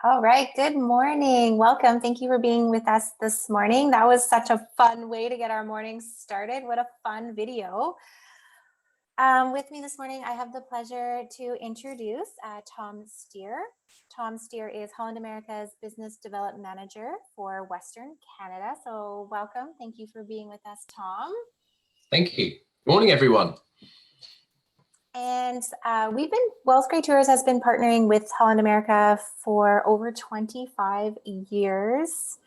All right, good morning. Welcome. Thank you for being with us this morning. That was such a fun way to get our mornings started. What a fun video. With me this morning, I have the pleasure to introduce Tom Steer. Tom Steer is Holland America's Business Development Manager for Western Canada. So welcome. Thank you for being with us, Tom. Thank you. Good morning, everyone. And Wells Grey Tours has been partnering with Holland America for over 25 years.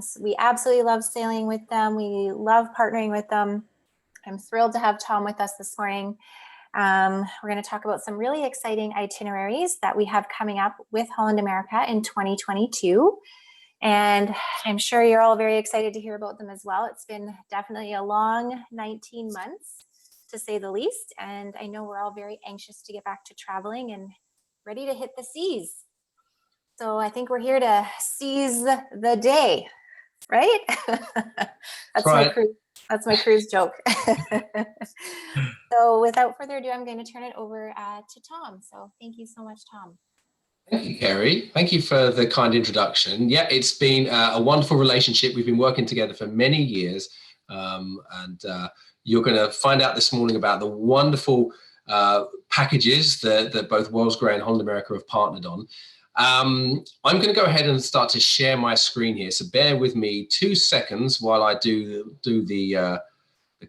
So we absolutely love sailing with them. We love partnering with them. I'm thrilled to have Tom with us this morning. We're going to talk about some really exciting itineraries that we have coming up with Holland America in 2022. And I'm sure you're all very excited to hear about them as well. It's been definitely a long 19 months. To say the least, and I know we're all very anxious to get back to traveling and ready to hit the seas. So I think we're here to seize the day, right? That's right. That's my cruise joke. So without further ado, I'm going to turn it over to Tom. So thank you so much, Tom. Thank you, Kerrie. Thank you for the kind introduction. Yeah, it's been a wonderful relationship. We've been working together for many years, you're going to find out this morning about the wonderful packages that both Wells Grey and Holland America have partnered on. I'm going to go ahead and start to share my screen here, so bear with me 2 seconds while I do the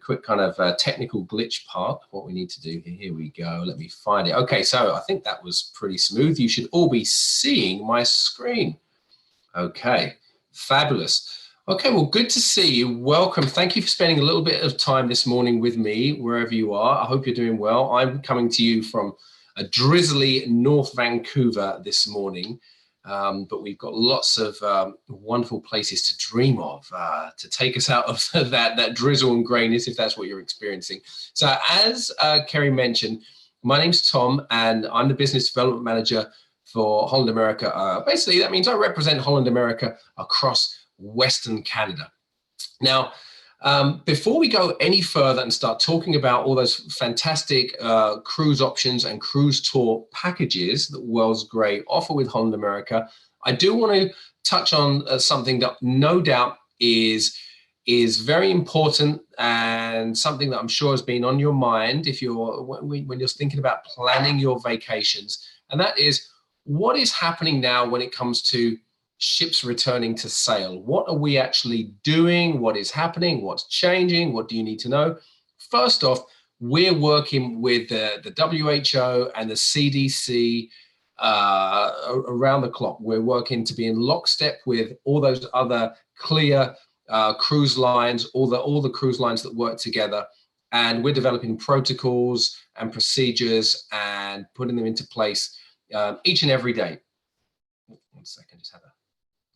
quick kind of technical glitch part. What we need to do here we go. Let me find it. Okay, so I think that was pretty smooth. You should all be seeing my screen. Okay, fabulous. Okay, well, good to see you. Welcome. Thank you for spending a little bit of time this morning with me, wherever you are. I hope you're doing well. I'm coming to you from a drizzly North Vancouver this morning, but we've got lots of wonderful places to dream of to take us out of that drizzle and grayness, if that's what you're experiencing. So as Kerrie mentioned, my name's Tom, and I'm the Business Development Manager for Holland America. Basically, that means I represent Holland America across Western Canada. Now, before we go any further and start talking about all those fantastic cruise options and cruise tour packages that Wells Grey offer with Holland America, I do want to touch on something that no doubt is very important, and something that I'm sure has been on your mind when you're thinking about planning your vacations, and that is what is happening now when it comes to ships returning to sail. What are we actually doing? What is happening? What's changing? What do you need to know? First off, we're working with the WHO and the CDC around the clock. We're working to be in lockstep with all those other clear cruise lines, all the cruise lines that work together. And we're developing protocols and procedures and putting them into place each and every day. 1 second, just had a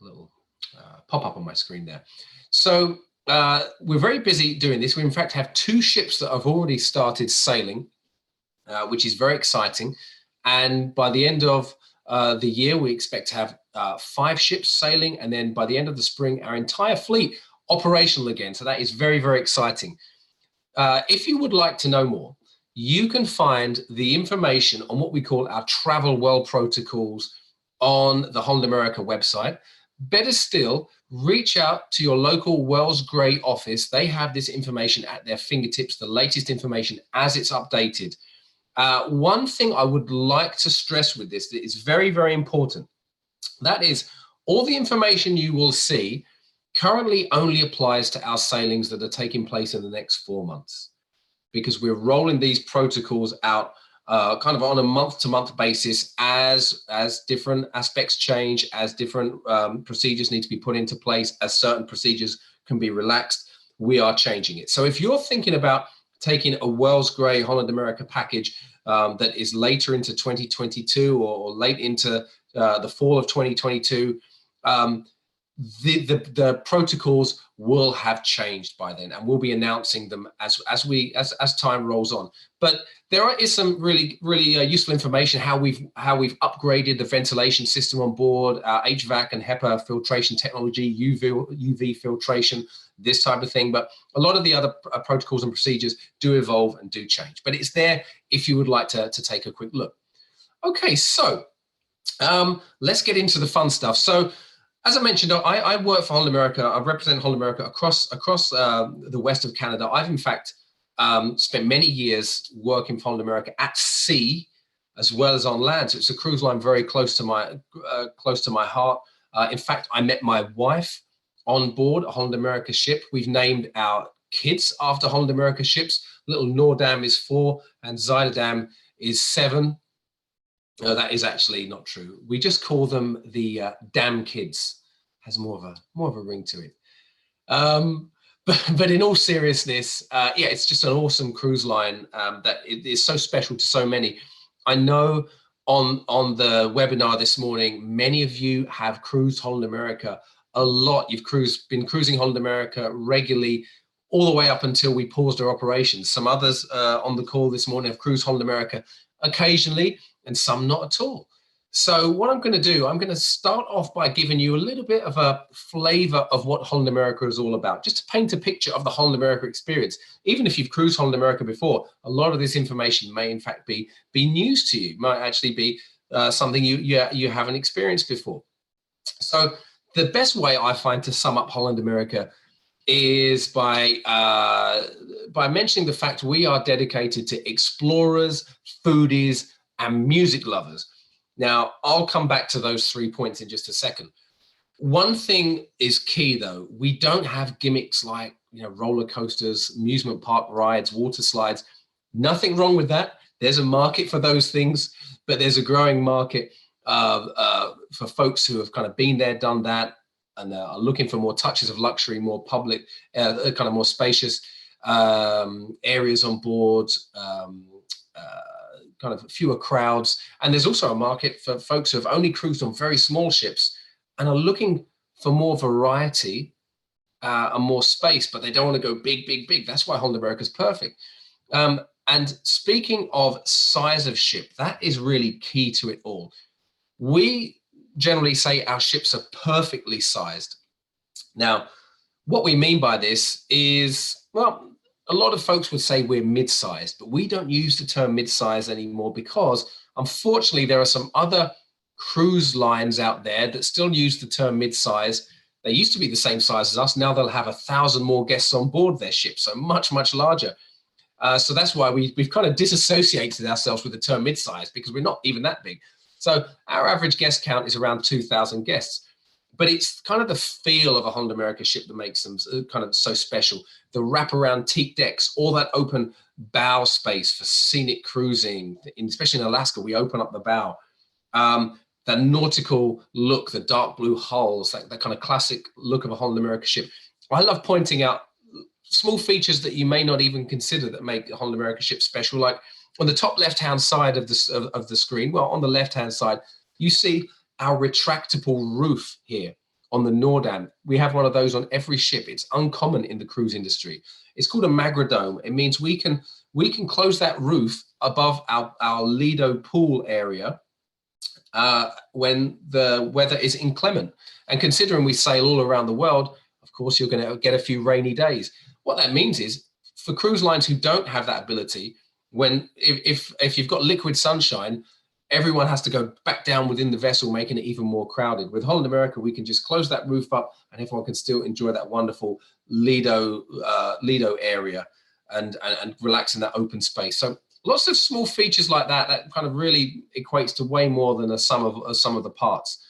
little pop up on my screen there. So we're very busy doing this. We in fact have 2 ships that have already started sailing, which is very exciting. And by the end of the year, we expect to have 5 ships sailing. And then by the end of the spring, our entire fleet operational again. So that is very, very exciting. If you would like to know more, you can find the information on what we call our travel well protocols on the Holland America website. Better still, reach out to your local Wells Grey office. They have this information at their fingertips, the latest information as it's updated. One thing I would like to stress with this that is very, very important, that is all the information you will see currently only applies to our sailings that are taking place in the next 4 months, because we're rolling these protocols out kind of on a month-to-month basis as different aspects change, as different procedures need to be put into place, as certain procedures can be relaxed. We are changing it. So if you're thinking about taking a Wells Grey Holland America package that is later into 2022 or late into the fall of 2022, the protocols will have changed by then, and we'll be announcing them as time rolls on. But there is some really useful information how we've upgraded the ventilation system on board, our HVAC and HEPA filtration technology, UV filtration, this type of thing. But a lot of the other protocols and procedures do evolve and do change. But it's there if you would like to take a quick look. Okay, so Let's get into the fun stuff. So, as I mentioned, I work for Holland America. I represent Holland America across the west of Canada. I've in fact spent many years working for Holland America at sea as well as on land. So it's a cruise line very close to my heart. In fact, I met my wife on board a Holland America ship. We've named our kids after Holland America ships. Little Noordam is 4 and Zuiderdam is 7. No, that is actually not true. We just call them the Dam Kids. Has more of a ring to it. But in all seriousness, yeah, it's just an awesome cruise line that it is so special to so many. I know on the webinar this morning, many of you have cruised Holland America a lot. You've been cruising Holland America regularly all the way up until we paused our operations. Some others on the call this morning have cruised Holland America occasionally, and some not at all. So what I'm going to do, I'm going to start off by giving you a little bit of a flavor of what Holland America is all about, just to paint a picture of the Holland America experience. Even if you've cruised Holland America before, a lot of this information may in fact be news to you, might actually be something you haven't experienced before. So the best way I find to sum up Holland America is by mentioning the fact we are dedicated to explorers, foodies, and music lovers. Now, I'll come back to those 3 points in just a second. One thing is key, though. We don't have gimmicks like, roller coasters, amusement park rides, water slides. Nothing wrong with that. There's a market for those things, but there's a growing market for folks who have kind of been there, done that, and are looking for more touches of luxury, more public, kind of more spacious areas on board, kind of fewer crowds. And there's also a market for folks who have only cruised on very small ships and are looking for more variety and more space, but they don't want to go big, big, big. That's why Holland America is perfect. And speaking of size of ship, that is really key to it all. We generally say our ships are perfectly sized. Now, what we mean by this is, well, a lot of folks would say we're mid-sized, but we don't use the term mid-size anymore because, unfortunately, there are some other cruise lines out there that still use the term mid-size. They used to be the same size as us. Now they'll have 1,000 more guests on board their ship, so much, much larger. So that's why we've kind of disassociated ourselves with the term mid-size, because we're not even that big. So our average guest count is around 2,000 guests. But it's kind of the feel of a Holland America ship that makes them kind of so special. The wraparound teak decks, all that open bow space for scenic cruising, especially in Alaska, we open up the bow. The nautical look, the dark blue hulls, that kind of classic look of a Holland America ship. I love pointing out small features that you may not even consider that make a Holland America ship special. Like on the top left-hand side of the screen, well, on the left-hand side, you see our retractable roof here on the Noordam. We have one of those on every ship. It's uncommon in the cruise industry. It's called a magradome. It means we can close that roof above our Lido pool area when the weather is inclement. And considering we sail all around the world, of course, you're going to get a few rainy days. What that means is, for cruise lines who don't have that ability, if you've got liquid sunshine, everyone has to go back down within the vessel, making it even more crowded. With Holland America, we can just close that roof up and everyone can still enjoy that wonderful Lido area and relax in that open space. So lots of small features like that kind of really equates to way more than a sum of the parts.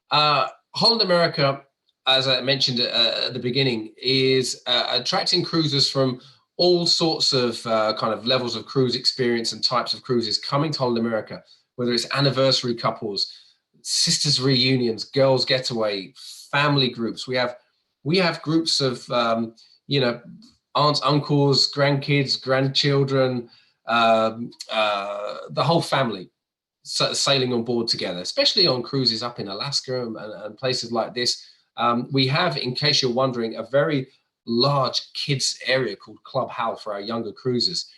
Holland America, as I mentioned at the beginning, is attracting cruisers from all sorts of kind of levels of cruise experience and types of cruises coming to Holland America, whether it's anniversary couples, sisters reunions, girls getaway, family groups. We have groups of aunts, uncles, grandkids, grandchildren, the whole family sailing on board together, especially on cruises up in Alaska and places like this. We have, in case you're wondering, a very large kids area called Club Hal for our younger cruisers.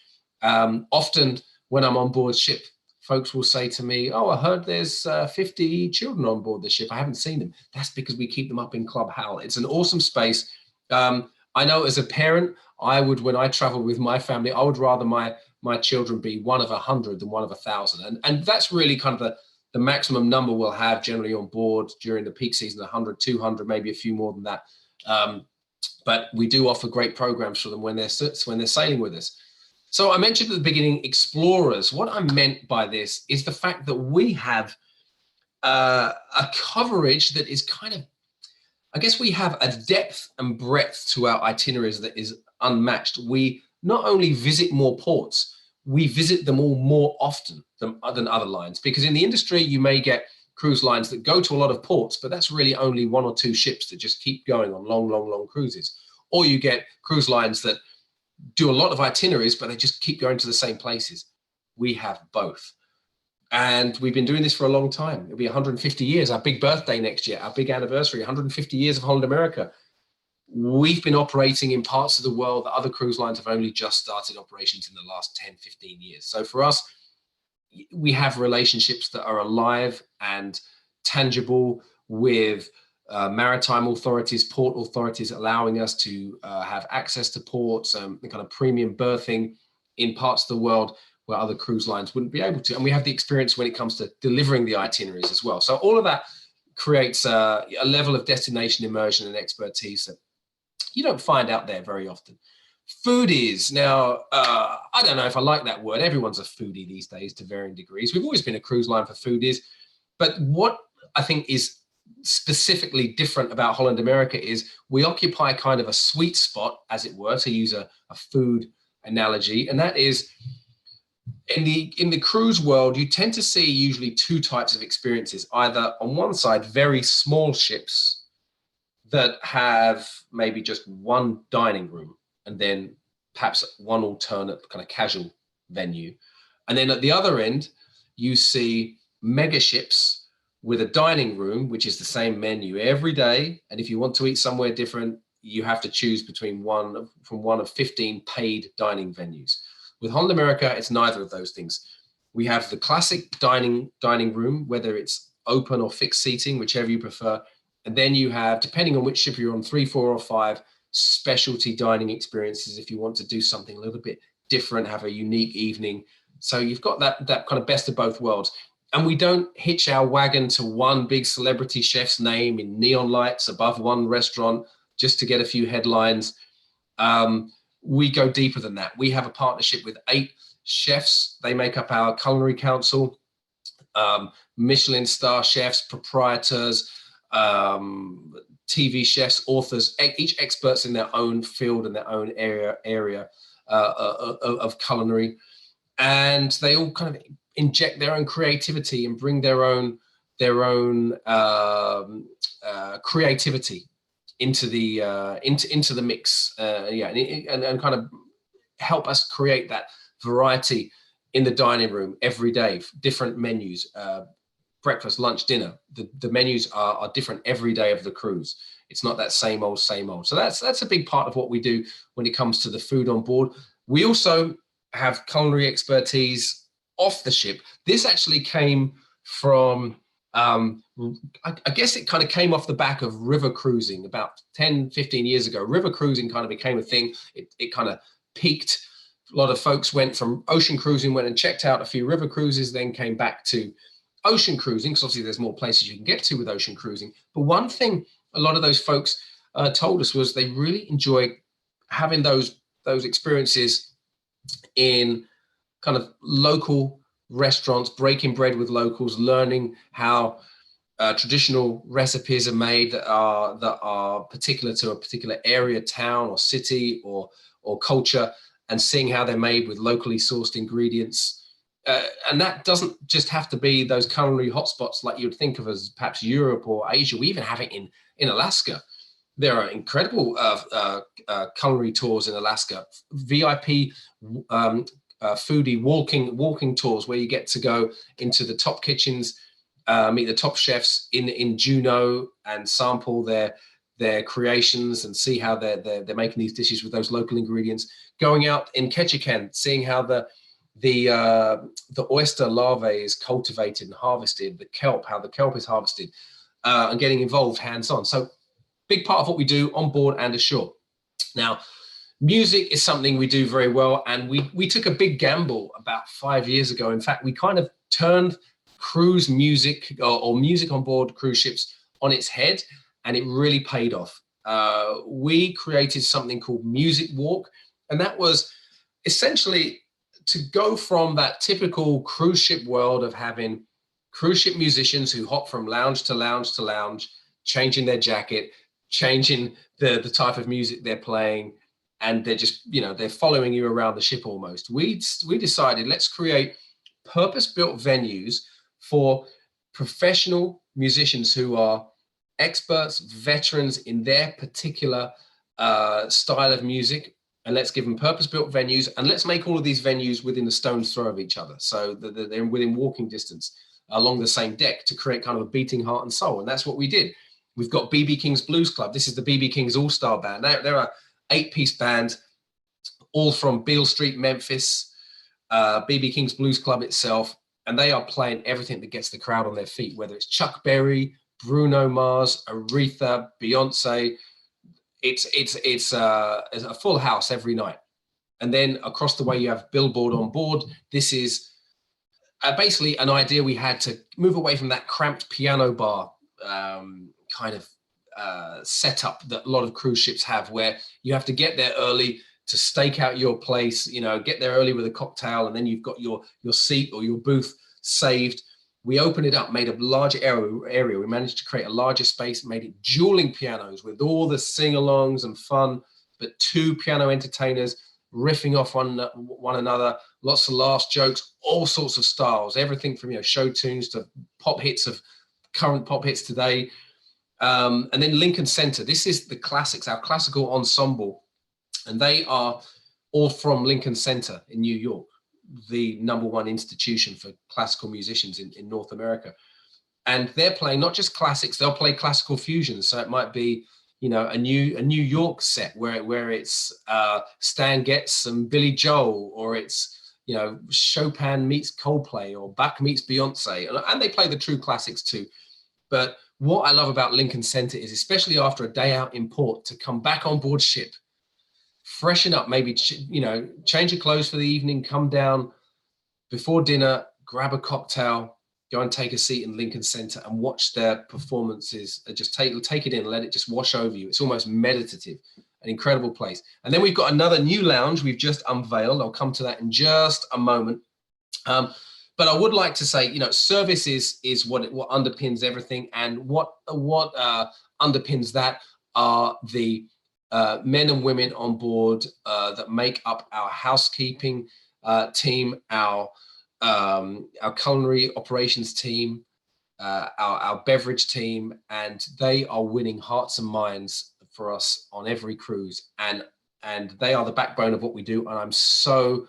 Often when I'm on board ship, folks will say to me, "Oh, I heard there's 50 children on board the ship. I haven't seen them." That's because we keep them up in Club Hal. It's an awesome space. I know as a parent, when I travel with my family, I would rather my children be one of 100 than one of 1,000. And that's really kind of The maximum number we'll have generally on board during the peak season, 100, 200, maybe a few more than that. But we do offer great programs for them when they're sailing with us. So I mentioned at the beginning, explorers. What I meant by this is the fact that we have a coverage that is kind of, I guess we have a depth and breadth to our itineraries that is unmatched. We not only visit more ports, we visit them all more often than other lines, because in the industry, you may get cruise lines that go to a lot of ports, but that's really only 1 or 2 ships that just keep going on long cruises. Or you get cruise lines that do a lot of itineraries, but they just keep going to the same places. We have both. And we've been doing this for a long time. It'll be 150 years, our big birthday next year, our big anniversary, 150 years of Holland America. We've been operating in parts of the world that other cruise lines have only just started operations in the last 10, 15 years. So for us, we have relationships that are alive and tangible with maritime authorities, port authorities, allowing us to have access to ports, the kind of premium berthing in parts of the world where other cruise lines wouldn't be able to. And we have the experience when it comes to delivering the itineraries as well. So all of that creates a level of destination immersion and expertise that you don't find out there very often. Foodies. Now, I don't know if I like that word. Everyone's a foodie these days to varying degrees. We've always been a cruise line for foodies. But what I think is specifically different about Holland America is we occupy kind of a sweet spot, as it were, to use a food analogy. And that is, in the cruise world, you tend to see usually 2 types of experiences. Either on one side, very small ships that have maybe just 1 dining room and then perhaps 1 alternate kind of casual venue. And then at the other end, you see mega ships with a dining room, which is the same menu every day. And if you want to eat somewhere different, you have to choose between one of 15 paid dining venues. With Holland America, it's neither of those things. We have the classic dining room, whether it's open or fixed seating, whichever you prefer. And then you have, depending on which ship you're on, 3, 4, or 5 specialty dining experiences if you want to do something a little bit different, have a unique evening. So you've got that kind of best of both worlds. And we don't hitch our wagon to one big celebrity chef's name in neon lights above one restaurant just to get a few headlines. We go deeper than that. We have a partnership with 8 chefs. They make up our culinary council, Michelin star chefs, proprietors, TV chefs, authors, each experts in their own field and their own area of culinary. And they all kind of inject their own creativity and bring their own creativity into the mix, and kind of help us create that variety in the dining room every day. Different menus, breakfast, lunch, dinner. The menus are different every day of the cruise. It's not that same old. So that's a big part of what we do when it comes to the food on board. We also have culinary expertise off the ship. This actually came from, I guess it kind of came off the back of river cruising about 10, 15 years ago. River cruising kind of became a thing. It kind of peaked. A lot of folks went from ocean cruising, went and checked out a few river cruises, then came back to ocean cruising, because obviously there's more places you can get to with ocean cruising. But one thing a lot of those folks told us was they really enjoy having those experiences in kind of local restaurants, breaking bread with locals, learning how traditional recipes are made that are particular to a particular area, town, or city, or culture, and seeing how they're made with locally sourced ingredients. And that doesn't just have to be those culinary hotspots like you'd think of as perhaps Europe or Asia. We even have it in Alaska. There are incredible culinary tours in Alaska, VIP foodie walking tours where you get to go into the top kitchens, meet the top chefs in Juneau and sample their creations and see how they're making these dishes with those local ingredients. Going out in Ketchikan, seeing how the oyster larvae is cultivated and harvested, how the kelp is harvested, and getting involved hands-on. So big part of what we do on board and ashore. Now, music is something we do very well, and we took a big gamble about 5 years ago. In fact, we kind of turned cruise music or music on board cruise ships on its head, and it really paid off. We created something called Music Walk, and that was essentially to go from that typical cruise ship world of having cruise ship musicians who hop from lounge to lounge to lounge, changing their jacket, changing the type of music they're playing, and they're just, they're following you around the ship almost. We decided, let's create purpose-built venues for professional musicians who are experts, veterans in their particular style of music, and let's give them purpose-built venues, and let's make all of these venues within a stone's throw of each other, so that they're within walking distance along the same deck, to create kind of a beating heart and soul. And that's what we did. We've got BB King's Blues Club. This is the BB King's All-Star Band. They're a 8-piece band, all from Beale Street, Memphis, BB King's Blues Club itself, and they are playing everything that gets the crowd on their feet, whether it's Chuck Berry, Bruno Mars, Aretha, Beyonce. It's a full house every night. And then across the way, you have Billboard on board. This is basically an idea we had to move away from that cramped piano bar kind of setup that a lot of cruise ships have, where you have to get there early to stake out your place, get there early with a cocktail, and then you've got your seat or your booth saved. We opened it up, made a larger area. We managed to create a larger space, made it dueling pianos with all the sing-alongs and fun, but 2 piano entertainers riffing off one another, lots of laughs, jokes, all sorts of styles, everything from show tunes to pop hits of current pop hits today. And then Lincoln Center. This is the classics, our classical ensemble, and they are all from Lincoln Center in New York, the #1 institution for classical musicians in North America. And they're playing not just classics, they'll play classical fusions. So it might be a New York set where it's Stan Getz and Billy Joel, or it's Chopin meets Coldplay, or Bach meets Beyonce, and they play the true classics too. But what I love about Lincoln Center is, especially after a day out in port, to come back on board ship, freshen up, maybe change your clothes for the evening, come down before dinner, grab a cocktail, go and take a seat in Lincoln Center and watch their performances. Just take it in, let it just wash over you. It's almost meditative, an incredible place. And then we've got another new lounge we've just unveiled. I'll come to that in just a moment. But I would like to say, service is what underpins everything, and what underpins that are the men and women on board that make up our housekeeping team, our culinary operations team, our beverage team, and they are winning hearts and minds for us on every cruise, and they are the backbone of what we do. And I'm so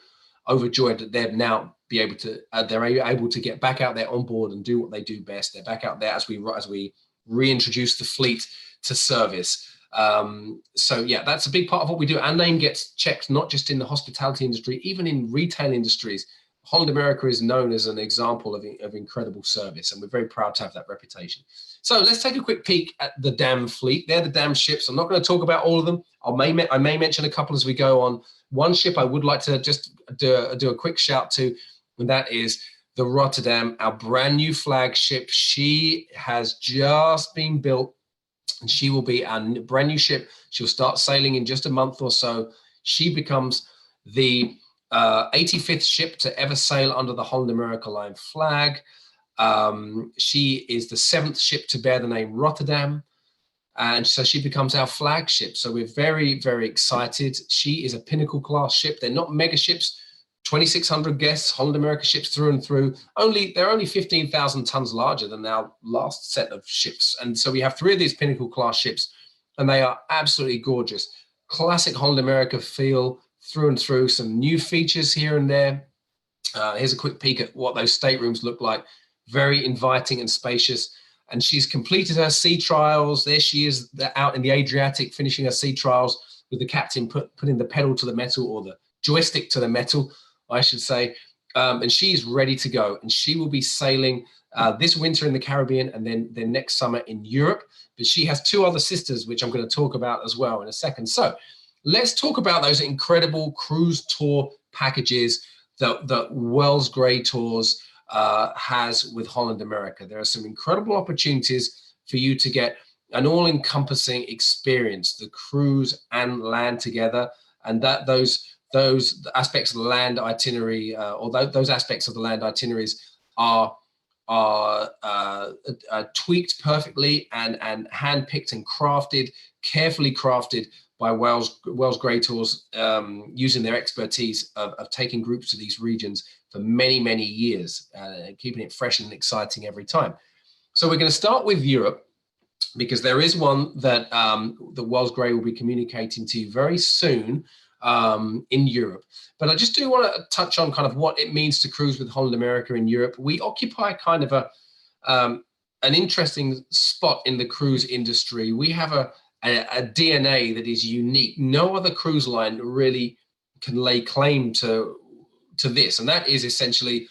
overjoyed that they're now able to get back out there on board and do what they do best. They're back out there as we reintroduce the fleet to service. So yeah, that's a big part of what we do. Our name gets checked not just in the hospitality industry, even in retail industries. Holland America is known as an example of incredible service, and we're very proud to have that reputation. So let's take a quick peek at the DAM fleet. They're the DAM ships. I'm not going to talk about all of them. I may mention a couple as we go on. One ship I would like to just do a quick shout to, and that is the Rotterdam, our brand new flagship. She has just been built, and she will be our brand new ship. She'll start sailing in just a month or so. She becomes the 85th ship to ever sail under the Holland America Line flag. She is the 7th ship to bear the name Rotterdam, and so she becomes our flagship. So we're very, very excited. She is a Pinnacle class ship. They're not mega ships, 2,600 guests, Holland America ships through and through. They're only 15,000 tons larger than our last set of ships. And so we have 3 of these Pinnacle class ships, and they are absolutely gorgeous. Classic Holland America feel through and through, some new features here and there. Here's a quick peek at what those staterooms look like. Very inviting and spacious. And she's completed her sea trials. There she is out in the Adriatic, finishing her sea trials with the captain putting the pedal to the metal, or the joystick to the metal, I should say. And she's ready to go. And she will be sailing this winter in the Caribbean, and then next summer in Europe. But she has 2 other sisters, which I'm going to talk about as well in a second. So let's talk about those incredible cruise tour packages, the Wells Grey tours. has with Holland America. There are some incredible opportunities for you to get an all-encompassing experience, the cruise and land together, and that those aspects of the land itinerary, those aspects of the land itineraries are tweaked perfectly and handpicked and crafted, carefully crafted by Wales Grey Tours, using their expertise of taking groups to these regions for many, many years, keeping it fresh and exciting every time. So we're going to start with Europe, because there is one that the Wales Grey will be communicating to you very soon in Europe. But I just do want to touch on kind of what it means to cruise with Holland America in Europe. We occupy kind of an interesting spot in the cruise industry. We have a DNA that is unique. No other cruise line really can lay claim to this, and that is essentially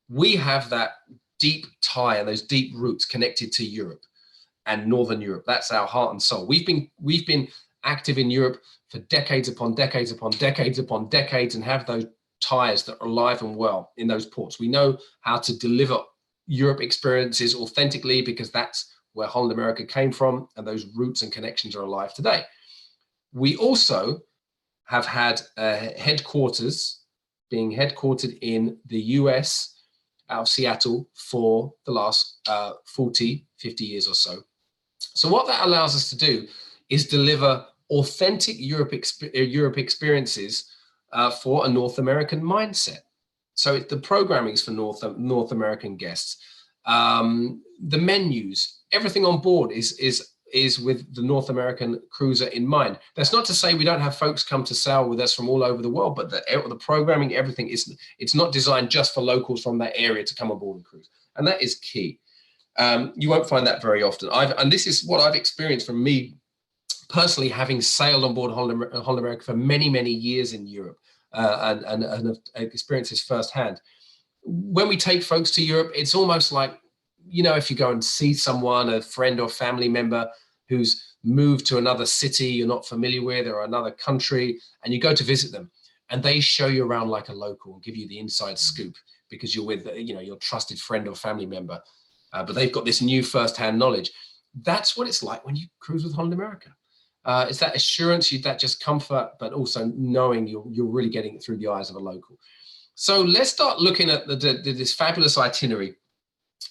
we have that deep tie and those deep roots connected to Europe and Northern Europe. That's our heart and soul. We've been active in Europe for decades upon decades upon decades upon decades, and have those ties that are alive and well in those ports. We know how to deliver Europe experiences authentically, because that's where Holland America came from, and those roots and connections are alive today. We also have had being headquartered in the US out of Seattle for the last 40, 50 years or so. So what that allows us to do is deliver authentic Europe experiences for a North American mindset. So the programming is for North American guests. The menus, everything on board is with the North American cruiser in mind. That's not to say we don't have folks come to sail with us from all over the world, but the programming, everything it's not designed just for locals from that area to come aboard and cruise, and that is key. You won't find that very often. And this is what I've experienced from me personally, having sailed on board Holland America for many, many years in Europe, and have experienced this firsthand. When we take folks to Europe, it's almost like, if you go and see someone, a friend or family member who's moved to another city you're not familiar with, or another country, and you go to visit them, and they show you around like a local and give you the inside scoop because you're with, your trusted friend or family member, but they've got this new first-hand knowledge. That's what it's like when you cruise with Holland America. It's that assurance, that just comfort, but also knowing you're really getting it through the eyes of a local. So let's start looking at this fabulous itinerary.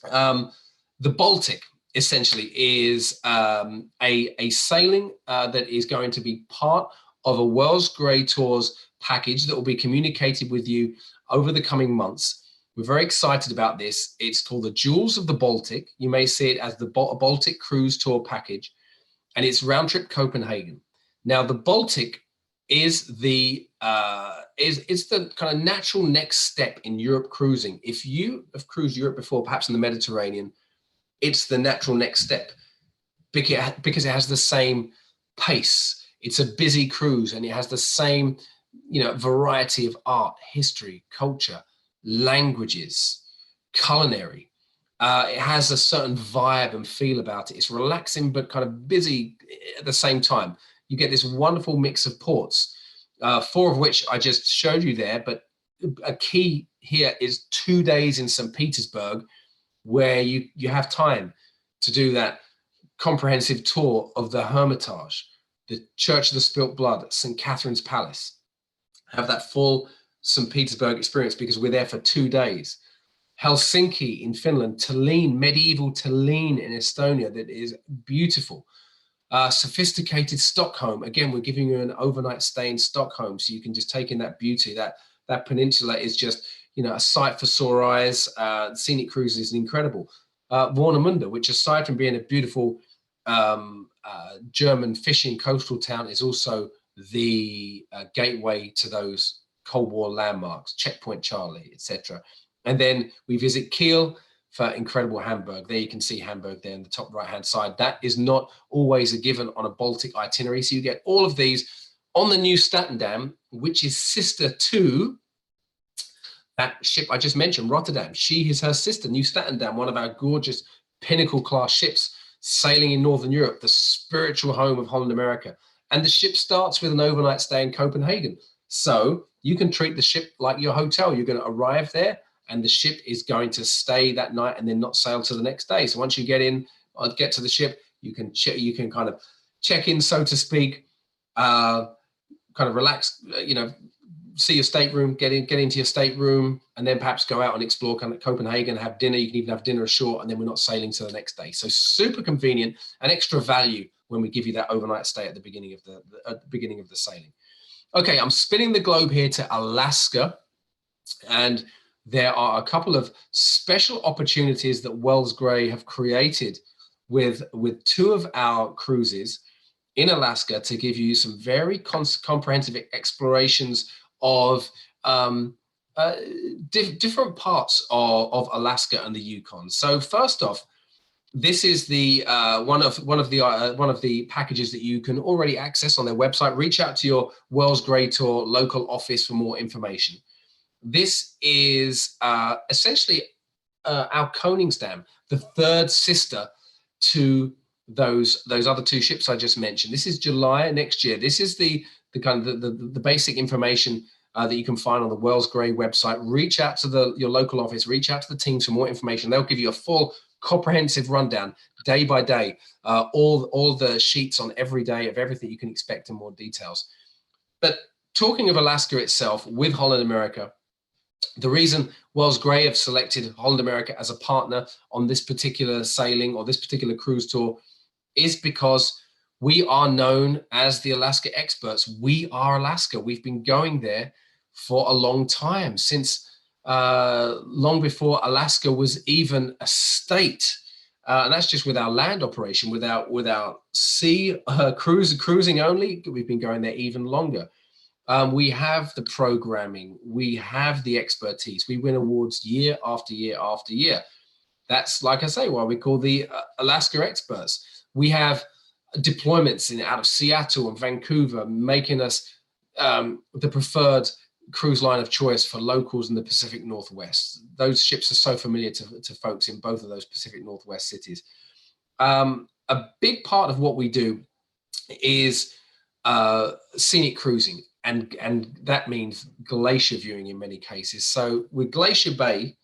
The Baltic essentially is a sailing that is going to be part of a Wales Grey Tours package that will be communicated with you over the coming months. We're very excited about this. It's called the Jewels of the Baltic. You may see it as the Baltic Cruise Tour package, and it's round trip Copenhagen. Now, the Baltic is the kind of natural next step in Europe cruising. If you have cruised Europe before, perhaps in the Mediterranean, it's the natural next step because it has the same pace. It's a busy cruise, and it has the same, variety of art, history, culture, languages, culinary. It has a certain vibe and feel about it. It's relaxing but kind of busy at the same time. You get this wonderful mix of ports, 4 of which I just showed you there, but a key here is 2 days in St. Petersburg, where you have time to do that comprehensive tour of the Hermitage, the Church of the Spilt Blood, St. Catherine's Palace. Have that full St. Petersburg experience because we're there for 2 days. Helsinki in Finland, Tallinn, medieval Tallinn in Estonia, that is beautiful. Sophisticated Stockholm. Again, we're giving you an overnight stay in Stockholm, so you can just take in that beauty. That peninsula is just, a sight for sore eyes. Scenic Cruising is incredible. Warnemünde, which aside from being a beautiful German fishing coastal town, is also the gateway to those Cold War landmarks, Checkpoint Charlie, etc. And then we visit Kiel for incredible Hamburg. There you can see Hamburg there in the top right-hand side. That is not always a given on a Baltic itinerary. So you get all of these on the new Statendam, which is sister to that ship I just mentioned, Rotterdam. She is her sister, New Statendam, one of our gorgeous Pinnacle class ships sailing in Northern Europe, the spiritual home of Holland America. And the ship starts with an overnight stay in Copenhagen. So you can treat the ship like your hotel. You're going to arrive there and the ship is going to stay that night and then not sail to the next day. So once you get in, get to the ship, you can kind of check in, so to speak, kind of relax, see your stateroom, get into your stateroom, and then perhaps go out and explore kind of Copenhagen, have dinner. You can even have dinner ashore, and then we're not sailing to the next day. So super convenient and extra value when we give you that overnight stay at the beginning of the sailing. Okay, I'm spinning the globe here to Alaska, and there are a couple of special opportunities that Wells Gray have created with two of our cruises in Alaska to give you some very comprehensive explorations of different parts of Alaska and the Yukon. So first off, this is the one of the packages that you can already access on their website. Reach out to your Wells Gray Tour local office for more information. This is essentially our Koningsdam, the third sister to those other two ships I just mentioned. This is July next year. This is the kind of the basic information that you can find on the Wells Gray website. Reach out to your local office, reach out to the teams for more information. They'll give you a full comprehensive rundown day by day, all the sheets on every day of everything you can expect in more details. But talking of Alaska itself with Holland America, the reason Wells Gray have selected Holland America as a partner on this particular sailing or this particular cruise tour is because we are known as the Alaska experts. We are Alaska. We've been going there for a long time, since long before Alaska was even a state. And that's just with our land operation, without sea cruising only. We've been going there even longer. We have the programming, we have the expertise. We win awards year after year after year. That's, like I say, why we call the Alaska experts. We have deployments out of Seattle and Vancouver, making us the preferred cruise line of choice for locals in the Pacific Northwest. Those ships are so familiar to folks in both of those Pacific Northwest cities. A big part of what we do is scenic cruising, and that means glacier viewing in many cases. So with Glacier Bay,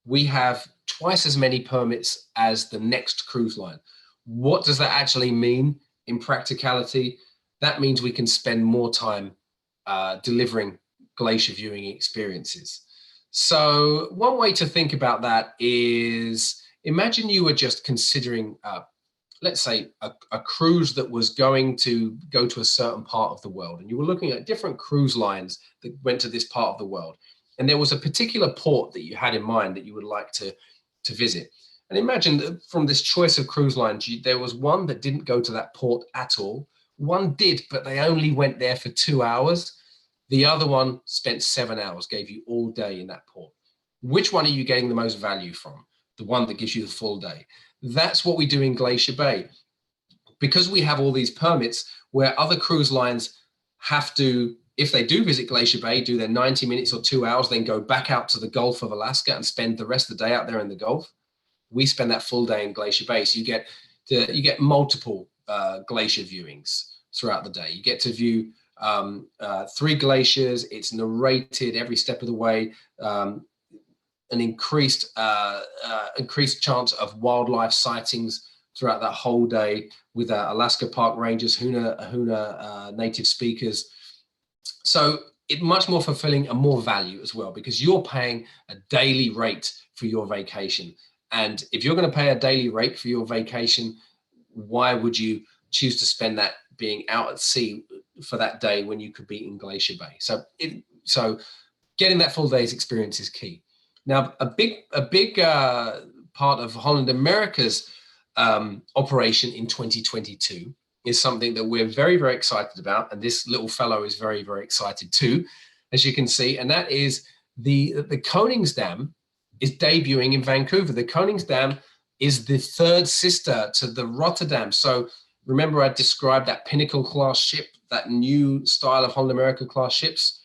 we have twice as many permits as the next cruise line. What does that actually mean in practicality? That means we can spend more time delivering glacier viewing experiences. So one way to think about that is, imagine you were just considering, let's say, a cruise that was going to go to a certain part of the world, and you were looking at different cruise lines that went to this part of the world, and there was a particular port that you had in mind that you would like to visit. And imagine that from this choice of cruise lines, there was one that didn't go to that port at all. One did, but they only went there for 2 hours. The other one spent 7 hours, gave you all day in that port. Which one are you getting the most value from? The one that gives you the full day. That's what we do in Glacier Bay. Because we have all these permits where other cruise lines have to, if they do visit Glacier Bay, do their 90 minutes or 2 hours, then go back out to the Gulf of Alaska and spend the rest of the day out there in the Gulf. We spend that full day in Glacier Bay. So you get multiple glacier viewings throughout the day. You get to view 3 glaciers. It's narrated every step of the way. An increased chance of wildlife sightings throughout that whole day with Alaska Park Rangers, Hoona native speakers. So it's much more fulfilling and more value as well, because you're paying a daily rate for your vacation. And if you're going to pay a daily rate for your vacation, why would you choose to spend that being out at sea for that day when you could be in Glacier Bay? So getting that full day's experience is key. Now, a big part of Holland America's operation in 2022 is something that we're very, very excited about. And this little fellow is very, very excited too, as you can see. And that is the Koningsdam is debuting in Vancouver. The Koningsdam is the third sister to the Rotterdam. So remember, I described that Pinnacle class ship, that new style of Holland America class ships.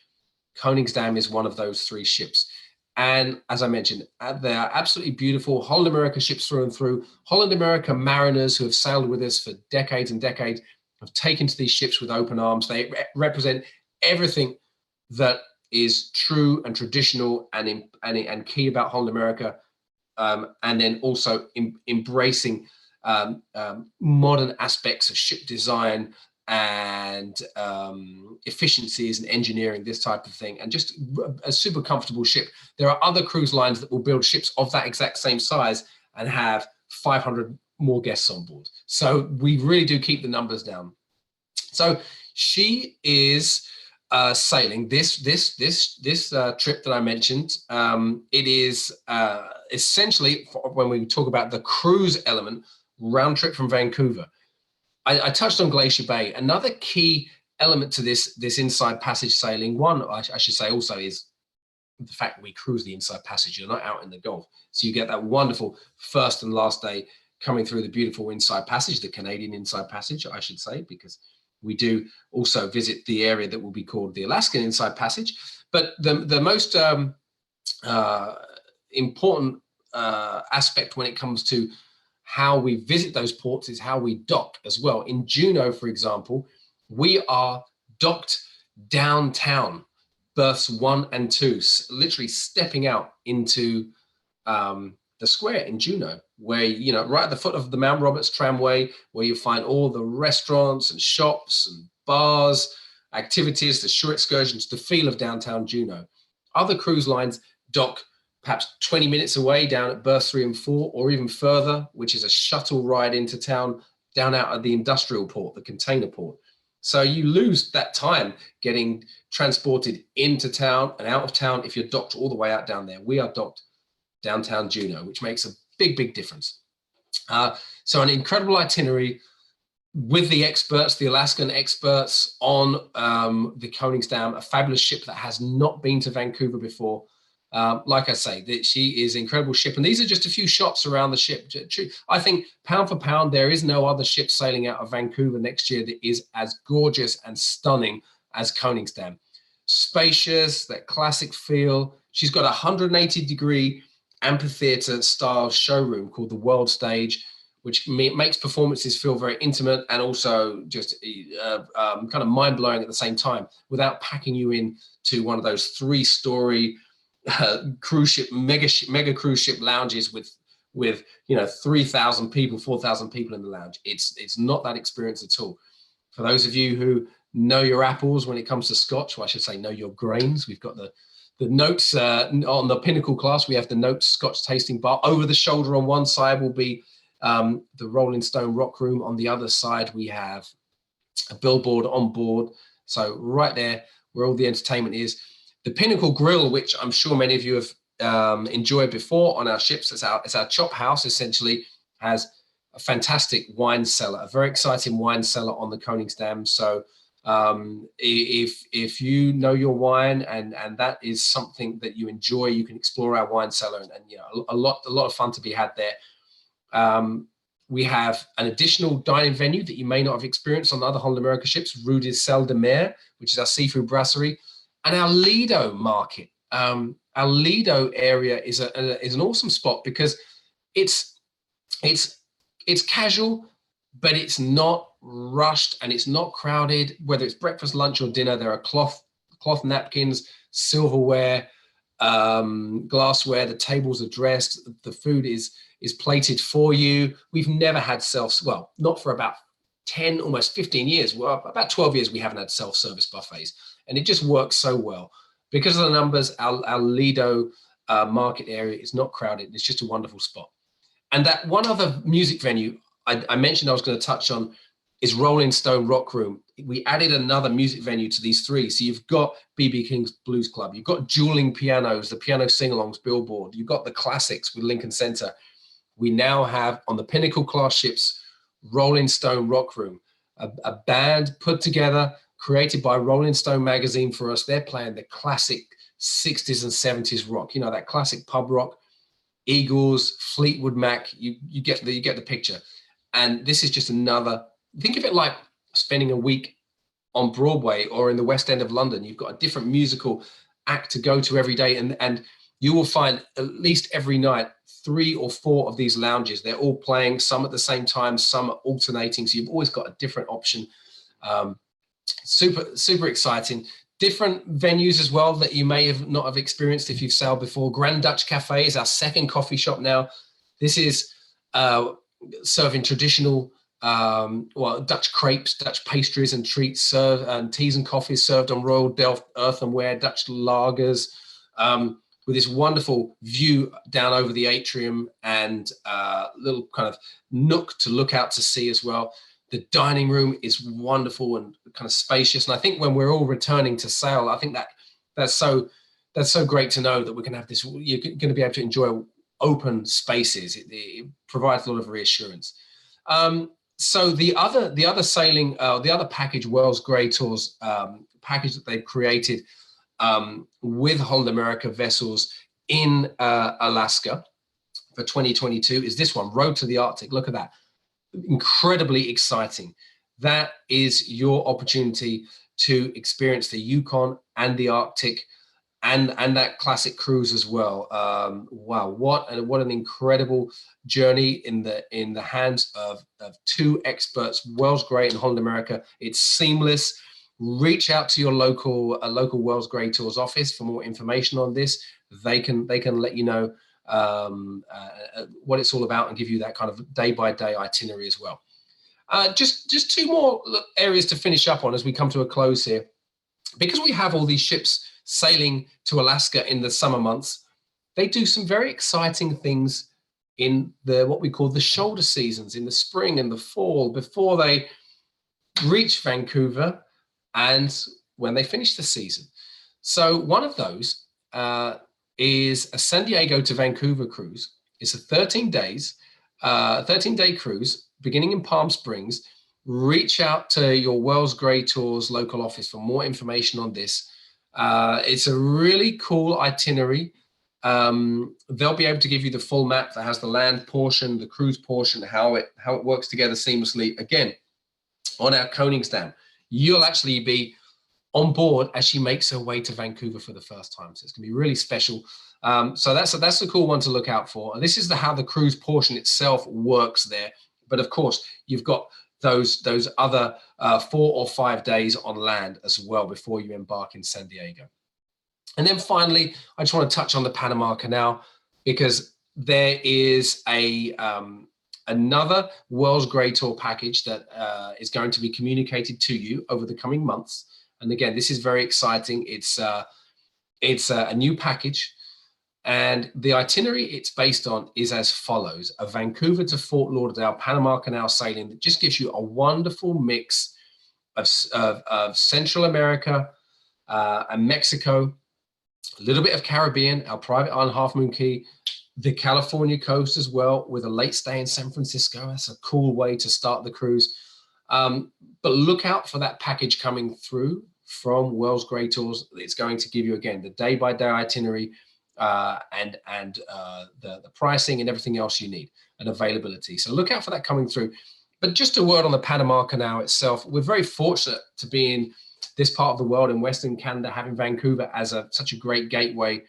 Koningsdam is one of those 3 ships. And as I mentioned, they are absolutely beautiful Holland America ships through and through. Holland America mariners who have sailed with us for decades and decades have taken to these ships with open arms. They represent everything that is true and traditional and key about Holland America, and then also embracing modern aspects of ship design and efficiencies and engineering, this type of thing, and just a super comfortable ship. There are other cruise lines that will build ships of that exact same size and have 500 more guests on board. So we really do keep the numbers down. So she is sailing this trip that I mentioned. It is essentially, when we talk about the cruise element, round trip from Vancouver. I touched on Glacier Bay. Another key element to this inside passage sailing, one I should say also, is the fact that we cruise the inside passage. You're not out in the Gulf, so you get that wonderful first and last day coming through the beautiful inside passage, the Canadian inside passage, I should say, because we do also visit the area that will be called the Alaskan inside passage. But the most important aspect when it comes to how we visit those ports is how we dock as well. In Juneau, for example, we are docked downtown, berths 1 and 2, literally stepping out into the square in Juneau, where, you know, right at the foot of the Mount Roberts tramway, where you find all the restaurants and shops and bars, activities, the shore excursions, the feel of downtown Juneau. Other cruise lines dock perhaps 20 minutes away down at berths 3 and 4, or even further, which is a shuttle ride into town, down out at the industrial port, the container port. So you lose that time getting transported into town and out of town if you're docked all the way out down there. We are docked downtown Juneau, which makes a big difference. So an incredible itinerary with the experts, the Alaskan experts on the Koningsdam, a fabulous ship that has not been to Vancouver before. Like I say, she is an incredible ship, and these are just a few shots around the ship. I think pound for pound, there is no other ship sailing out of Vancouver next year that is as gorgeous and stunning as Koningsdam. Spacious, that classic feel. She's got a 180-degree amphitheater style showroom called the World Stage, which makes performances feel very intimate and also just kind of mind-blowing at the same time, without packing you in to one of those 3-story cruise ship, mega cruise ship lounges with 3,000 people, 4,000 people in the lounge. It's not that experience at all. For those of you who know your apples when it comes to Scotch, or I should say know your grains, we've got the Notes on the Pinnacle class. We have the Notes Scotch tasting bar. Over the shoulder on one side will be the Rolling Stone Rock Room. On the other side we have a billboard on board. So right there where all the entertainment is. The Pinnacle Grill, which I'm sure many of you have enjoyed before on our ships, it's our chop house, essentially, has a fantastic wine cellar, a very exciting wine cellar on the Koningsdam. So if you know your wine and that is something that you enjoy, you can explore our wine cellar, and a lot of fun to be had there. We have an additional dining venue that you may not have experienced on other Holland America ships, Rue des Sel de Mer, which is our seafood brasserie. And our Lido market, our Lido area is an awesome spot because it's casual, but it's not rushed and it's not crowded. Whether it's breakfast, lunch, or dinner, there are cloth napkins, silverware, glassware. The tables are dressed. The food is plated for you. We've never had not for about 10, almost 15 years. Well, about 12 years we haven't had self-service buffets. And it just works so well. Because of the numbers, our Lido market area is not crowded. It's just a wonderful spot. And that one other music venue I mentioned I was going to touch on is Rolling Stone Rock Room. We added another music venue to these 3. So you've got B.B. King's Blues Club. You've got dueling pianos, the piano sing-alongs billboard. You've got the classics with Lincoln Center. We now have on the Pinnacle class ships, Rolling Stone Rock Room, a band put together, created by Rolling Stone magazine for us. They're playing the classic 60s and 70s rock, that classic pub rock, Eagles, Fleetwood Mac, you get the picture. And this is just another, think of it like spending a week on Broadway or in the West End of London. You've got a different musical act to go to every day, and you will find at least every night 3 or 4 of these lounges. They're all playing, some at the same time, some are alternating, so you've always got a different option. Super exciting. Different venues as well that you may have not have experienced if you've sailed before. Grand Dutch Cafe is our second coffee shop now. This is serving traditional Dutch crepes, Dutch pastries and treats, served and teas and coffees served on Royal Delft earthenware, Dutch lagers, with this wonderful view down over the atrium and little kind of nook to look out to sea as well. The dining room is wonderful and kind of spacious. And I think when we're all returning to sail, I think that's so great to know that we're going to have this, you're going to be able to enjoy open spaces. It provides a lot of reassurance. So the other sailing, the other package, Wells Grey Tours package that they've created with Holland America vessels in Alaska for 2022 is this one, Road to the Arctic. Look at that. Incredibly exciting. That is your opportunity to experience the Yukon and the Arctic and that classic cruise as well. Wow, what an incredible journey in the hands of two experts, Wells Grey and Holland America. It's seamless. Reach out to your local Wells Grey Tours office for more information on this. They can let you know what it's all about and give you that kind of day-by-day itinerary as well. Just two more areas to finish up on as we come to a close here. Because we have all these ships sailing to Alaska in the summer months, they do some very exciting things in what we call the shoulder seasons, in the spring and the fall, before they reach Vancouver and when they finish the season. So one of those is a San Diego to Vancouver cruise. It's a 13-day cruise beginning in Palm Springs. Reach out to your Wells Grey Tours local office for more information on this. It's a really cool itinerary. They'll be able to give you the full map that has the land portion, the cruise portion, how it works together seamlessly. Again, on our Koningsdam, you'll actually be on board as she makes her way to Vancouver for the first time. So it's gonna be really special. So that's a cool one to look out for. And this is how the cruise portion itself works there. But of course, you've got those other 4 or 5 days on land as well before you embark in San Diego. And then finally, I just want to touch on the Panama Canal, because there is another Wells Grey Tour package that is going to be communicated to you over the coming months. And again, this is very exciting. It's a new package. And the itinerary it's based on is as follows: a Vancouver to Fort Lauderdale Panama Canal sailing that just gives you a wonderful mix of Central America and Mexico, a little bit of Caribbean, our private island Half Moon Cay, the California coast as well, with a late stay in San Francisco. That's a cool way to start the cruise. But look out for that package coming through from Wells Grey Tours. It's going to give you, again, the day-by-day itinerary, and the pricing and everything else you need and availability. So look out for that coming through. But just a word on the Panama Canal itself. We're very fortunate to be in this part of the world, in Western Canada, having Vancouver as such a great gateway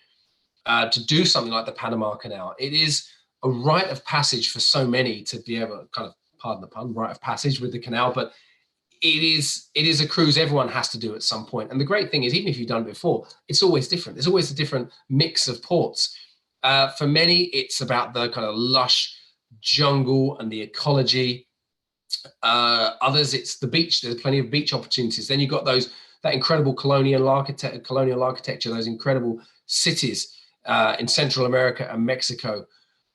to do something like the Panama Canal. It is a rite of passage for so many to be able to, kind of, pardon the pun, rite of passage with the canal, but it is a cruise everyone has to do at some point. And the great thing is, even if you've done it before, it's always different. There's always a different mix of ports. For many, it's about the kind of lush jungle and the ecology. Others, it's the beach. There's plenty of beach opportunities. Then you've got that incredible colonial architecture, those incredible cities in Central America and Mexico.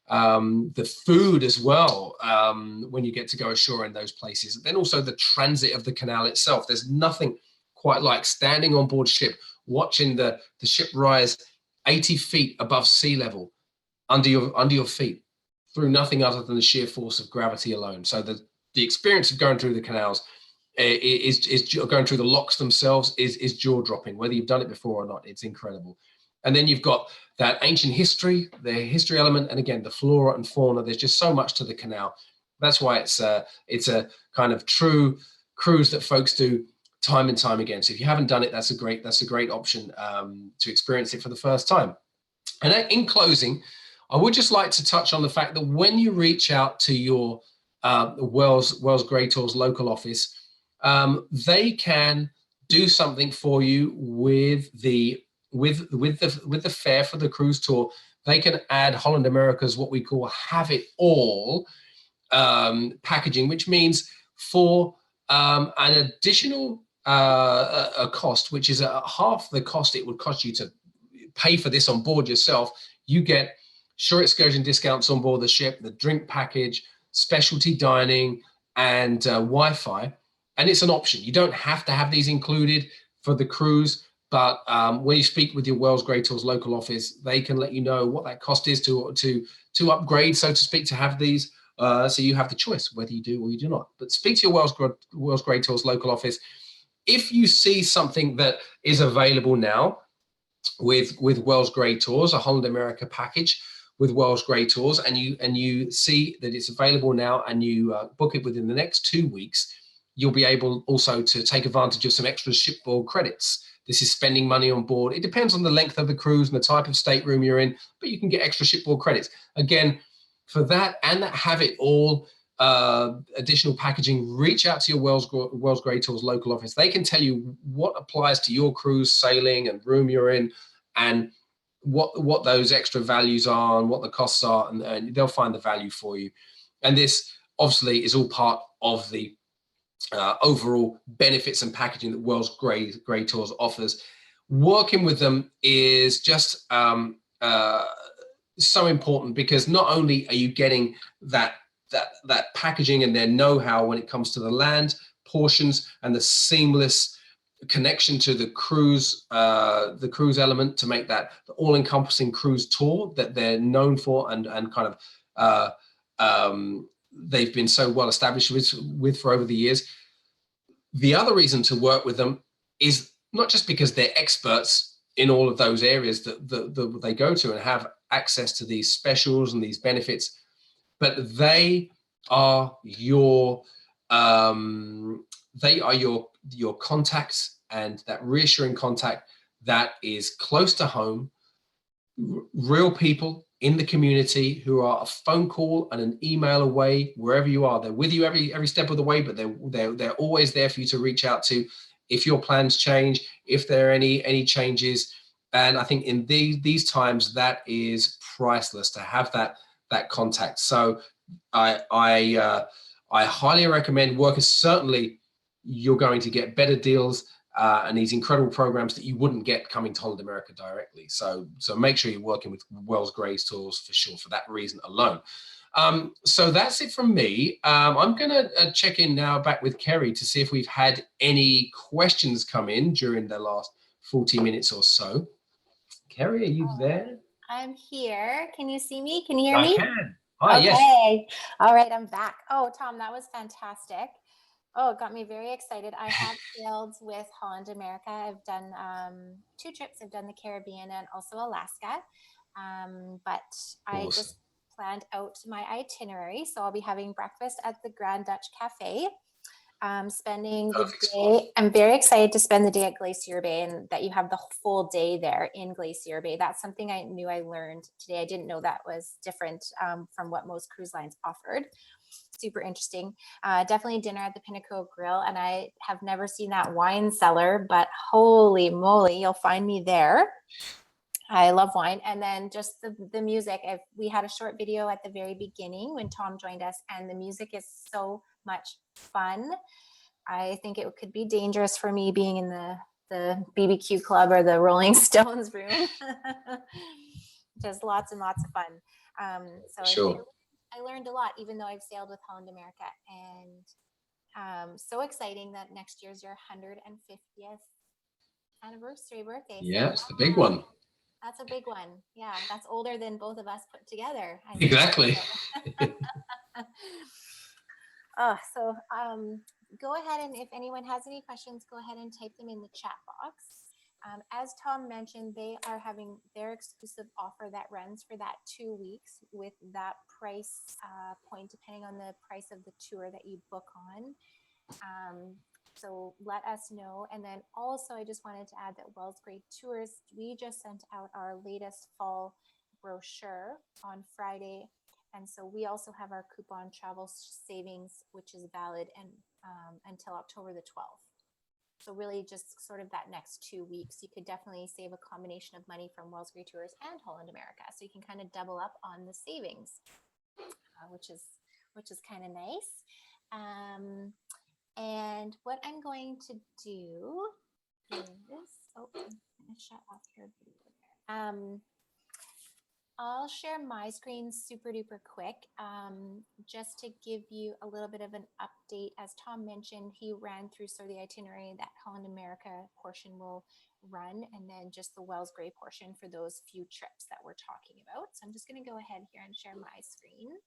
The food as well, when you get to go ashore in those places. Then also the transit of the canal itself. There's nothing quite like standing on board ship, watching the ship rise 80 feet above sea level under your feet, through nothing other than the sheer force of gravity alone. So the experience of going through the canals is going through the locks themselves is jaw-dropping. Whether you've done it before or not, it's incredible. And then you've got that ancient history, the history element, and again, the flora and fauna. There's just so much to the canal. That's why it's a kind of true cruise that folks do time and time again. So if you haven't done it, that's a great option to experience it for the first time. And in closing, I would just like to touch on the fact that when you reach out to your Wells Grey Tours local office, they can do something for you with the fare for the cruise tour. They can add Holland America's what we call have it all packaging, which means for an additional a cost, which is half the cost it would cost you to pay for this on board yourself, you get shore excursion discounts on board the ship, the drink package, specialty dining, and Wi-Fi. And it's an option. You don't have to have these included for the cruise, but when you speak with your Wells Grey Tours local office, they can let you know what that cost is to upgrade, so to speak, to have these. So you have the choice whether you do or you do not. But speak to your Wells Grey Tours local office. If you see something that is available now with Wells Grey Tours, a Holland America package with Wells Grey Tours, and you see that it's available now, and you book it within the next 2 weeks, you'll be able also to take advantage of some extra shipboard credits. This is spending money on board. It depends on the length of the cruise and the type of stateroom you're in, but you can get extra shipboard credits. Again, for that and that have it all additional packaging, reach out to your Wells Grey Tours local office. They can tell you what applies to your cruise, sailing, and room you're in, and what those extra values are and what the costs are, and they'll find the value for you. And this obviously is all part of the overall benefits and packaging that Wells Grey Tours offers. Working with them is just so important, because not only are you getting that packaging and their know-how when it comes to the land portions and the seamless connection to the cruise element to make that the all-encompassing cruise tour that they're known for and kind of they've been so well established with for over the years. The other reason to work with them is not just because they're experts in all of those areas that they go to and have access to these specials and these benefits, but they are your contacts, and that reassuring contact that is close to home, real people in the community who are a phone call and an email away wherever you are. They're with you every step of the way, but they're always there for you to reach out to if your plans change, if there are any changes. And I think in these times, that is priceless to have that contact. So I highly recommend working. Certainly, you're going to get better deals and these incredible programs that you wouldn't get coming to Holland America directly. So make sure you're working with Wells Grey Tours for sure, for that reason alone. So that's it from me. I'm going to check in now back with Kerrie to see if we've had any questions come in during the last 40 minutes or so. Kerrie, are you there? I'm here. Can you see me? Can you hear me? I can. Hi, okay. Yes. All right, I'm back. Oh, Tom, that was fantastic. Oh, it got me very excited. I have sailed with Holland America. I've done 2 trips. I've done the Caribbean and also Alaska. But I Awesome. just planned out my itinerary. So I'll be having breakfast at the Grand Dutch Cafe. Spending the day. I'm very excited to spend the day at Glacier Bay, and that you have the full day there in Glacier Bay. That's something I knew I learned today. I didn't know that was different from what most cruise lines offered. Super interesting. Definitely dinner at the Pinnacle Grill, and I have never seen that wine cellar, but holy moly, you'll find me there. I love wine. And then just the music. We had a short video at the very beginning when Tom joined us, and the music is so much fun. I think it could be dangerous for me being in the BBQ club or the Rolling Stones room. Just lots and lots of fun. So Sure. I learned a lot, even though I've sailed with Holland America. And so exciting that next year's your 150th anniversary birthday. Yeah, So, it's the big one. That's a big one. Yeah, that's older than both of us put together. Exactly. So go ahead, and if anyone has any questions, go ahead and type them in the chat box. As Tom mentioned, they are having their exclusive offer that runs for that 2 weeks with that price point, depending on the price of the tour that you book on. So let us know. And then also, I just wanted to add that Wells Grey Tours, we just sent out our latest fall brochure on Friday. And so we also have our coupon travel savings, which is valid and until October the 12th. So really just sort of that next 2 weeks, you could definitely save a combination of money from Wells Grey Tours and Holland America. So you can kind of double up on the savings, which is kind of nice. And what I'm going to do is, oh, I'm gonna shut off your video there. I'll share my screen super duper quick, just to give you a little bit of an update. As Tom mentioned, he ran through sort of the itinerary that Holland America portion will run, and then just the Wells Grey portion for those few trips that we're talking about. So I'm just going to go ahead here and share my screen.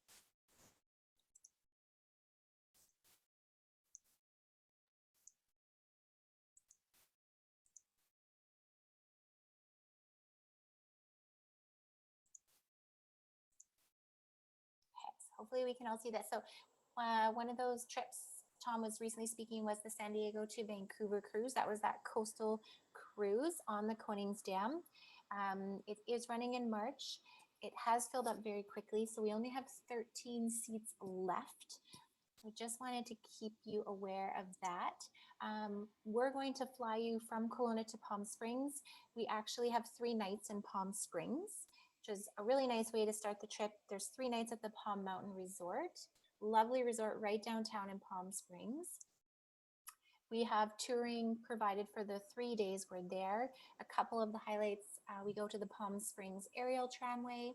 Hopefully we can all see that. So one of those trips Tom was recently speaking was the San Diego to Vancouver cruise. That was that coastal cruise on the Koningsdam. It is running in March. It has filled up very quickly, so we only have 13 seats left. I just wanted to keep you aware of that. We're going to fly you from Kelowna to Palm Springs. We actually have 3 nights in Palm Springs, which is a really nice way to start the trip. There's 3 nights at the Palm Mountain Resort. Lovely resort right downtown in Palm Springs. We have touring provided for the 3 days we're there. A couple of the highlights, we go to the Palm Springs aerial tramway,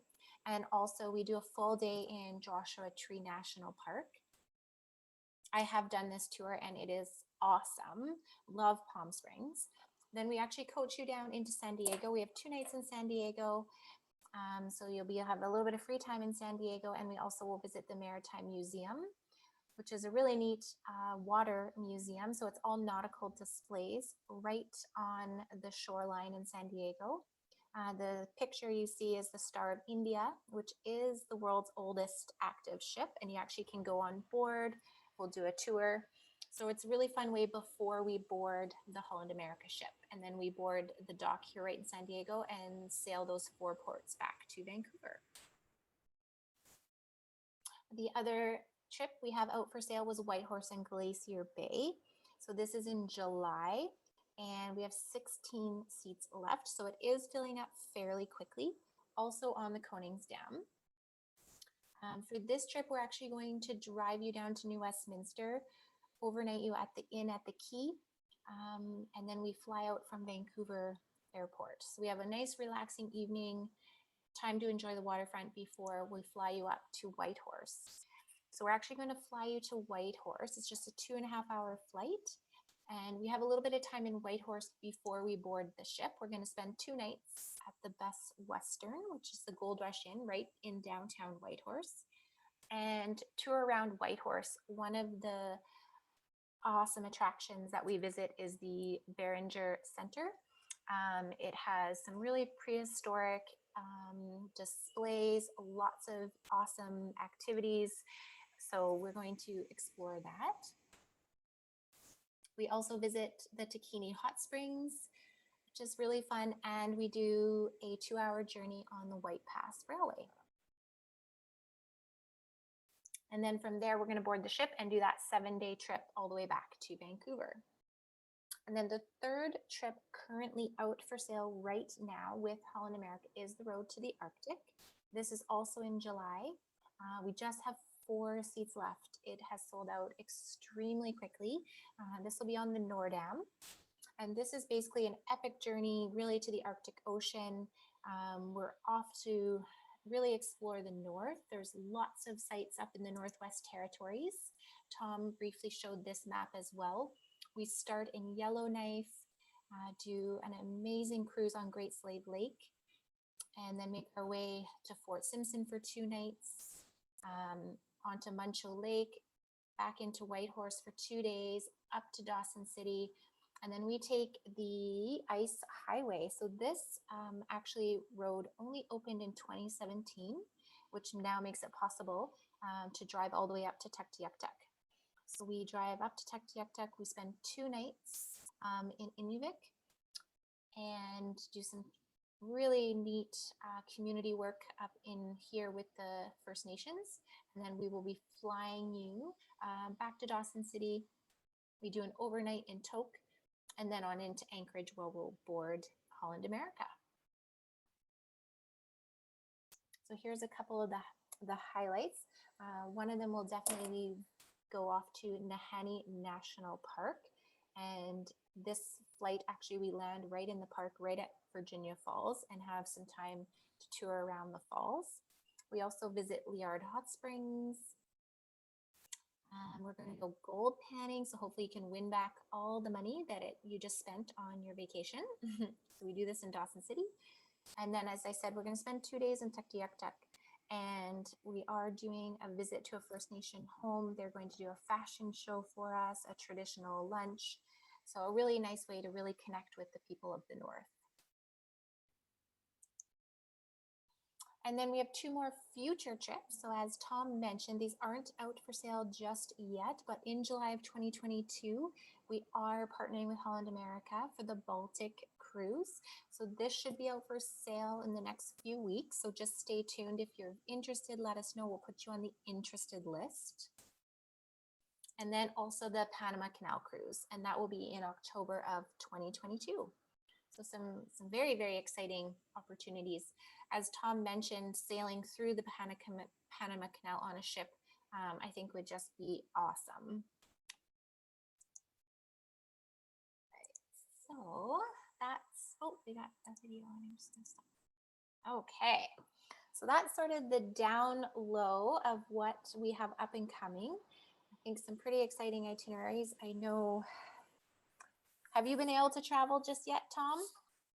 and also we do a full day in Joshua Tree National Park. I have done this tour and it is awesome. Love Palm Springs. Then we actually coach you down into San Diego. We have 2 nights in San Diego. So you'll have a little bit of free time in San Diego, and we also will visit the Maritime Museum, which is a really neat water museum. So it's all nautical displays right on the shoreline in San Diego. The picture you see is the Star of India, which is the world's oldest active ship, and you actually can go on board. We'll do a tour. So it's a really fun way before we board the Holland America ship. And then we board the dock here right in San Diego and sail those 4 ports back to Vancouver. The other trip we have out for sale was Whitehorse and Glacier Bay. So this is in July, and we have 16 seats left. So it is filling up fairly quickly, also on the Koningsdam. For this trip, we're actually going to drive you down to New Westminster, overnight you at the inn at the Quay, and then we fly out from Vancouver Airport. So we have a nice relaxing evening, time to enjoy the waterfront before we fly you up to Whitehorse. So we're actually going to fly you to Whitehorse. It's just a 2.5-hour flight, and we have a little bit of time in Whitehorse before we board the ship. We're going to spend 2 nights at the Best Western, which is the Gold Rush Inn right in downtown Whitehorse, and tour around Whitehorse. One of the awesome attractions that we visit is the Behringer Center. It has some really prehistoric displays, lots of awesome activities. So we're going to explore that. We also visit the Takini Hot Springs, which is really fun. And we do a 2-hour journey on the White Pass Railway. And then from there, we're going to board the ship and do that 7-day trip all the way back to Vancouver. And then the third trip currently out for sale right now with Holland America is the Road to the Arctic. This is also in July. We just have 4 seats left. It has sold out extremely quickly. This will be on the Noordam. And this is basically an epic journey really to the Arctic Ocean. We're off to really explore the north. There's lots of sites up in the Northwest Territories. Tom briefly showed this map as well. We start in Yellowknife, do an amazing cruise on Great Slave Lake, and then make our way to Fort Simpson for 2 nights, onto Muncho Lake, back into Whitehorse for 2 days, up to Dawson City, and then we take the Ice Highway. So this actually road only opened in 2017, which now makes it possible to drive all the way up to Tuktoyaktuk. So we drive up to Tuktoyaktuk, we spend 2 nights in Inuvik and do some really neat community work up in here with the First Nations. And then we will be flying you back to Dawson City. We do an overnight in Tok, and then on into Anchorage where we'll board Holland America. So here's a couple of the highlights. One of them will definitely go off to Nahanni National Park. And this flight, actually, we land right in the park, right at Virginia Falls, and have some time to tour around the falls. We also visit Liard Hot Springs. We're going to go gold panning, so hopefully you can win back all the money that you just spent on your vacation. So we do this in Dawson City. And then, as I said, we're going to spend 2 days in Tuktoyaktuk, and we are doing a visit to a First Nation home. They're going to do a fashion show for us, a traditional lunch. So a really nice way to really connect with the people of the North. And then we have 2 more future trips. So as Tom mentioned, these aren't out for sale just yet, but in July of 2022, we are partnering with Holland America for the Baltic cruise. So this should be out for sale in the next few weeks. So just stay tuned. If you're interested, let us know. We'll put you on the interested list. And then also the Panama Canal cruise, and that will be in October of 2022. So some very, very exciting opportunities. As Tom mentioned, sailing through the Panama Canal on a ship, I think would just be awesome. Right, so that's, oh, we got a video on. I'm just gonna stop. Okay, so that's sort of the down low of what we have up and coming. I think some pretty exciting itineraries. I know. Have you been able to travel just yet, Tom?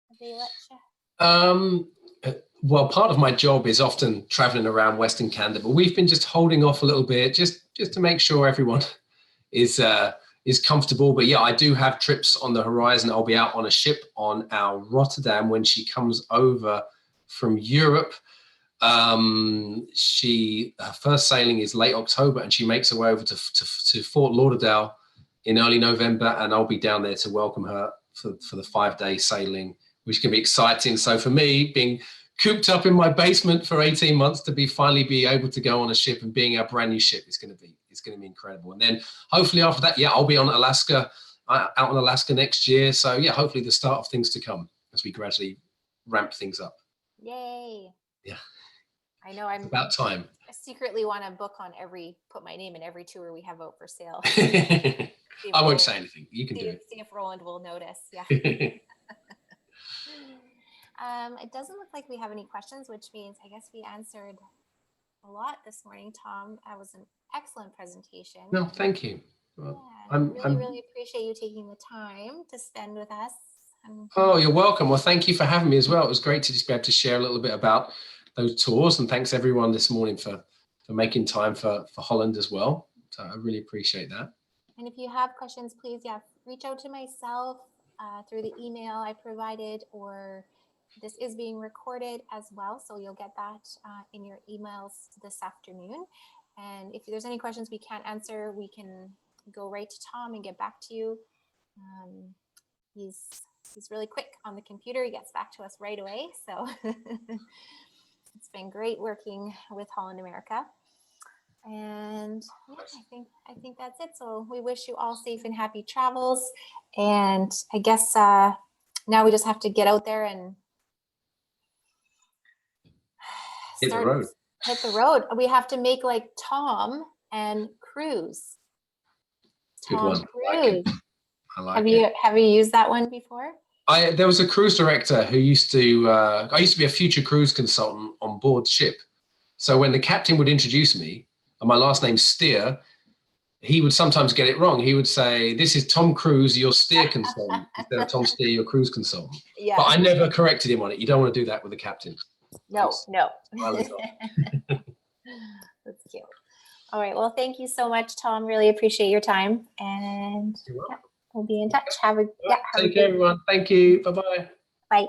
Have they let you? Well, part of my job is often traveling around Western Canada, but we've been just holding off a little bit, just to make sure everyone is comfortable. But yeah, I do have trips on the horizon. I'll be out on a ship on our Rotterdam when she comes over from Europe. Her first sailing is late October, and she makes her way over to Fort Lauderdale in early November, and I'll be down there to welcome her for the 5-day sailing, which can be exciting. So for me, being cooped up in my basement for 18 months to finally be able to go on a ship and being a brand new ship is going to be incredible. And then hopefully after that, yeah, I'll be on Alaska, out on Alaska next year. So yeah, hopefully the start of things to come as we gradually ramp things up. Yay. Yeah. I know it's about time. I secretly want to put my name in every tour we have out for sale. I won't say anything. You can do it. See if Roland will notice. Yeah. It doesn't look like we have any questions, which means I guess we answered a lot this morning, Tom. That was an excellent presentation. No, thank you. Well, yeah, I really appreciate you taking the time to spend with us. Oh, you're welcome. Well, thank you for having me as well. It was great to just be able to share a little bit about those tours, and thanks everyone this morning for making time for Holland as well. So I really appreciate that. And if you have questions, please, reach out to myself through the email I provided, or this is being recorded as well, so you'll get that in your emails this afternoon. And if there's any questions we can't answer, we can go right to Tom and get back to you. He's really quick on the computer. He gets back to us right away. So it's been great working with Holland America. And yeah, I think that's it. So we wish you all safe and happy travels. And I guess now we just have to get out there and hit the road. Hit the road. We have to make like Tom and cruise. Good Tom one. Cruise. I like it. Have you used that one before? There was a cruise director who used to. I used to be a future cruise consultant on board ship. So when the captain would introduce me, and my last name's Steer, he would sometimes get it wrong. He would say, "This is Tom Cruise, your steer consultant," instead of Tom Steer, your cruise consultant. Yeah. But I never corrected him on it. You don't want to do that with the captain. No. That's cute. All right. Well, thank you so much, Tom. Really appreciate your time. And we'll be in touch. Take care, everyone. Thank you. Bye-bye. Bye.